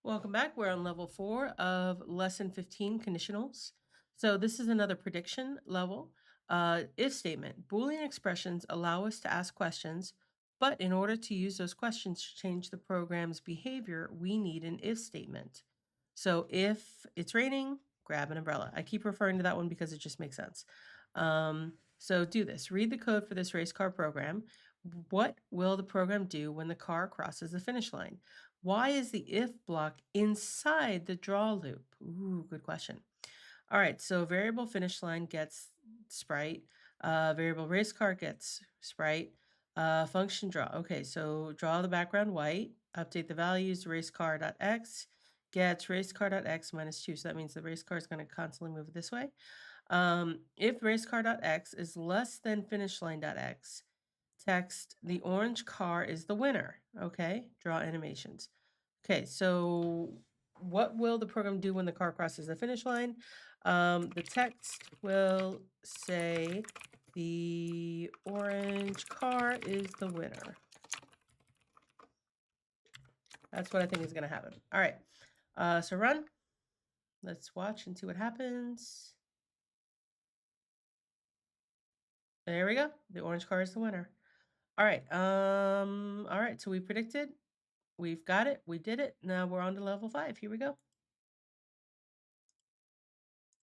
Welcome back. We're on level 4 of lesson 15, conditionals. So this is another prediction level. If statement. Boolean expressions allow us to ask questions, but in order to use those questions to change the program's behavior, we need an if statement. So if it's raining, grab an umbrella. I keep referring to that one because it just makes sense. So do this. Read the code for this race car program. What will the program do when the car crosses the finish line? Why is the if block inside the draw loop? Ooh, good question. All right, so variable finish line gets sprite, variable race car gets sprite, function draw. Okay, so draw the background white, update the values, race car.x gets race car.x minus 2. So that means the race car is going to constantly move this way. If race car.x is less than finish line.x, text the orange car is the winner. Okay, draw animations. Okay, so what will the program do when the car crosses the finish line? The text will say the orange car is the winner. That's what I think is going to happen. All right, so run. Let's watch and see what happens. There we go. The orange car is the winner. All right, so we predicted. We've got it. We did it. Now we're on to level 5. Here we go.